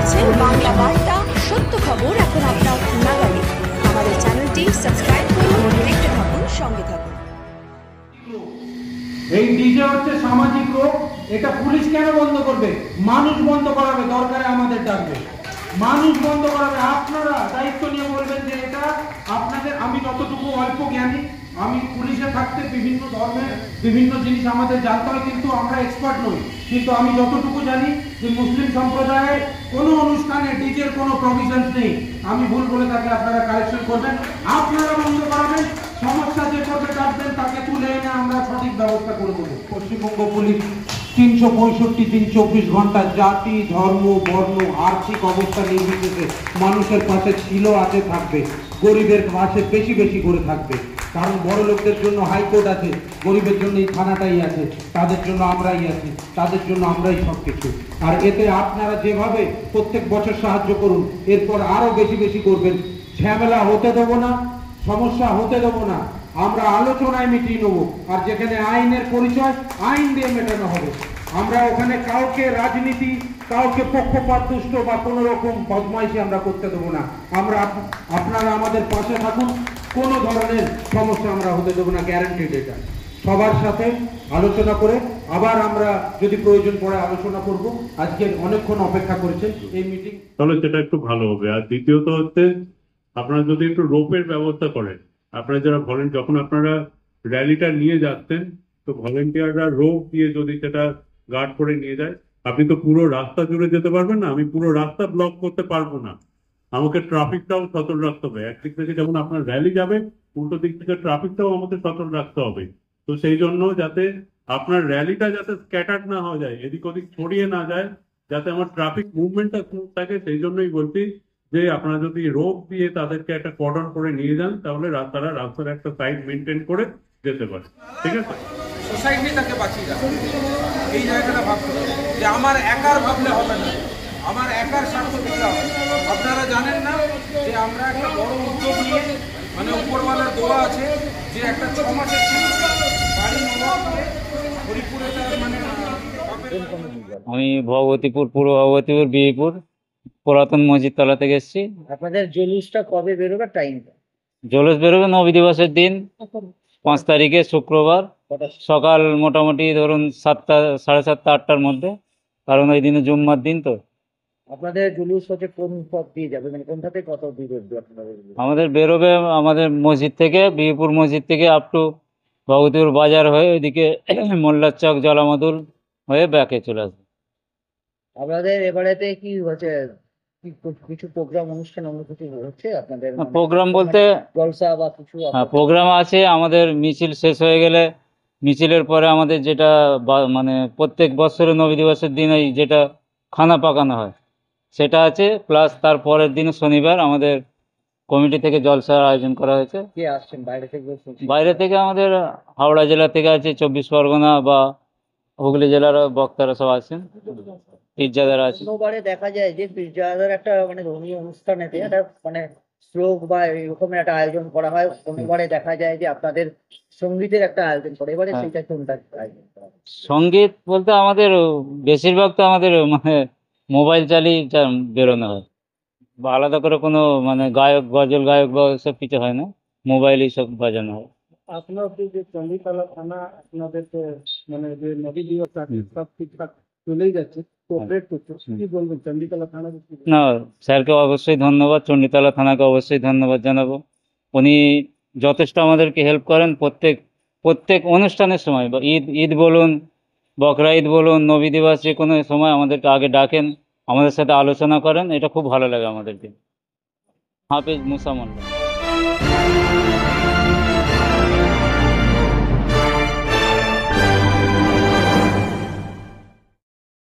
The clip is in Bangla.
দেখছেন বাংলা বার্তা, সত্য খবর এখন আপনার নাগালে। আমাদের চ্যানেলটি সাবস্ক্রাইব করুন, দেখতে থাকুন, সঙ্গে থাকুন। এই ডিজে হচ্ছে সামাজিক রোগ। এটা পুলিশ কেন বন্ধ করবে? মানুষ বন্ধ করাবে, দরকারে আমাদের ডাকবে, মানুষ বন্ধ করাবে। আপনারা দায়িত্ব নিয়ে বলবেন যে এটা আপনাদের। আমি যতটুকু অল্প জ্ঞানী, আমি পুলিশে থাকতে বিভিন্ন ধর্মের বিভিন্ন জিনিস আমাদের জানতে হয়, কিন্তু আমরা এক্সপার্ট নই। কিন্তু আমি যতটুকু জানি যে মুসলিম সম্প্রদায়ের কোনো অনুষ্ঠানে ডিজের কোনো প্রভিশন নেই। আমি ভুল বলে থাকলে আপনারা কারেকশন করবেন, আপনারা বন্ধ করাবেন। সমস্যা যে করবে ডাকবেন, তাকে তুলে এনে আমরা সঠিক ব্যবস্থা করে দেবো। পশ্চিমবঙ্গ পুলিশ 365 দিন 24 ঘন্টা জাতি, ধর্ম, বর্ণ, আর্থিক অবস্থা নির্বিশেষে মানুষের পাশে ছিল, আছে, থাকবে। গরিবের পাশে বেশি বেশি করে থাকবে। কারণ বড় লোকদের জন্য হাইকোর্ট আছে, গরিবের জন্য এই থানাটাই আছে, তাদের জন্য আমরাই আছি, তাদের জন্য আমরাই সবকিছু। আর এতে আপনারা যেভাবে প্রত্যেক বছর সাহায্য করুন, এরপর আরো বেশি বেশি করবেন। ঝামেলা হতে দেবো না, সমস্যা হতে দেবো না। আমরা আলোচনায় মিটিয়ে নেবো। আর যেখানে আইনের পরিচয়, আইন দিয়ে মেটানো হবে। আমরা ওখানে কাউকে রাজনীতি, কাউকে পক্ষপাত দুষ্ট বা কোনো রকম বদমাইশি আমরা করতে দেবো না। আপনারা আমাদের পাশে থাকুন, কোনো ধরনের সমস্যা আমরা হতে দেবো না, গ্যারান্টিড। এটা সবার সাথে আলোচনা করে আবার আমরা যদি প্রয়োজন পড়ে আলোচনা করব। আজকে অনেকক্ষণ অপেক্ষা করেছেন এই মিটিং, তাহলে সেটা একটু ভালো হবে। আর দ্বিতীয়ত হচ্ছে, আপনারা যদি একটু রোপের ব্যবস্থা করেন, আপনারা যারা যখন আপনারা র্যালিটা নিয়ে যাচ্ছেন, তো ভলেন্টিয়াররা রোপ দিয়ে যদি সেটা গার্ড করে নিয়ে যায়। আপনি তো পুরো রাস্তা জুড়ে যেতে পারবেন না, আমি পুরো রাস্তা ব্লক করতে পারবো না। আমাকে ট্রাফিকটাও সচল রাখতে হবে। একদিক থেকে যেমন আপনার র্যালি যাবে, উল্টো দিক থেকে ট্রাফিকটাও আমাকে সচল রাখতে হবে। তো সেই জন্য যাতে আপনার র্যালিটা যাতে স্ক্যাটার না হয়ে যায়, এদিক ওদিক ছড়িয়ে না যায়, যাতে আমার ট্রাফিক মুভমেন্টটা স্মুথ থাকে, সেই জন্যই বলছি যে আপনারা যদি রোপ দিয়ে তাদেরকে একটা কর্ডন করে নিয়ে যান, তাহলে তারা রাস্তার একটা সাইড মেনটেন করে যেতে পারে। ঠিক আছে, সোসাইটি তাকে বাঁচিয়ে রাখবে। এই জায়গাটা ভাবতে হবে যে আমার একার ভাবলে হবে না, আমার একার স্বার্থ দিতে হবে। আপনারা জানেন না যে আমরা একটা বড় উদ্যোগ নিয়ে, মানে উপরওয়ালার দোয়া আছে যে একটা 6 মাসের বাড়ি হরিপুরে, মানে আমি ভগবতীপুর, পূর্ব ভগবতীপুর, বিহিপুর পুরাতন মসজিদ তলা থেকে এসেছি। আপনাদের জুলুসটা কবে বেরোবে, টাইমটা? জলুস বেরোবে নবী দিবসের দিন, 5 তারিখে শুক্রবার, সকাল মোটামুটি ধরুন 7টা, 7:30, 8টার মধ্যে। কারণ ওই দিনে জুম্মার দিন তো। আপনাদের জুলুস হচ্ছে কোন পথ দিয়ে যাবে, মানে কোনটা থেকে কত দূর অব্দি আপনাদের? আমাদের বেরোবে আমাদের মসজিদ থেকে, বিহিপুর মসজিদ থেকে আপ টু ভগবতীপুর বাজার হয়ে ওইদিকে মোল্লার চক, জলামাদুল হয়ে ব্যাকে চলে আসবে। আপনাদের এবারেতে কি হচ্ছে, কিছু প্রোগ্রাম, অনুষ্ঠান, অন্য কিছু হচ্ছে আপনাদের? প্রোগ্রাম বলতে জলসা বা কিছু? প্রোগ্রাম আছে আমাদের। মিছিল শেষ হয়ে গেলে, মিছিলের পরে আমাদের যেটা মানে প্রত্যেক বছরের নবী দিবসের দিন এই যেটা খানা পাকানো হয় সেটা আছে। প্লাস তার পরের দিন শনিবার আমাদের কমিটি থেকে জলসার আয়োজন করা হয়েছে। কে আসছেন বাইরে থেকে? বাইরে থেকে আমাদের হাওড়া জেলা থেকে আছে, 24 পরগনা বা হুগলি জেলার বক্তারা সব আছেন, পীরজাদারা আছে। অন্যবারে দেখা যায় যে পীরজাদার একটা মানে ধর্মীয় অনুষ্ঠানেতে একটা মানে শ্লোক বা এরকমের একটা আয়োজন করা হয়। অন্যবারে দেখা যায় যে আপনাদের সঙ্গীতের একটা আয়োজন করে, এবারে সেইটা কোনটা আয়োজন করা হয়? সঙ্গীত বলতে আমাদের বেশিরভাগ তো আমাদের মানে মোবাইল চালিয়ে বেরোনো হয়, বা আলাদা করে কোনো মানে গায়ক, গজল গায়ক বা সব কিছু হয় না, মোবাইলেই সব বাজানো হয়। আপনাদের যে চণ্ডীতলা থানা, আপনাদের মানে যে নদী দিবস সব ঠিকঠাক চলেই যাচ্ছে, কোঅপারেট করছে, কি বলবেন চণ্ডীতলা থানা? না, স্যারকে অবশ্যই ধন্যবাদ, চণ্ডীতলা থানাকে অবশ্যই ধন্যবাদ জানাবো। উনি যথেষ্ট আমাদেরকে হেল্প করেন প্রত্যেক অনুষ্ঠানের সময়, বা ঈদ বলুন, বকরা ঈদ বলুন, নবী দিবস, যে কোনো সময় আমাদেরকে আগে ডাকেন, আমাদের সাথে আলোচনা করেন। এটা খুব ভালো লাগে আমাদেরকে। হাফেজ মুসা মোল্লা।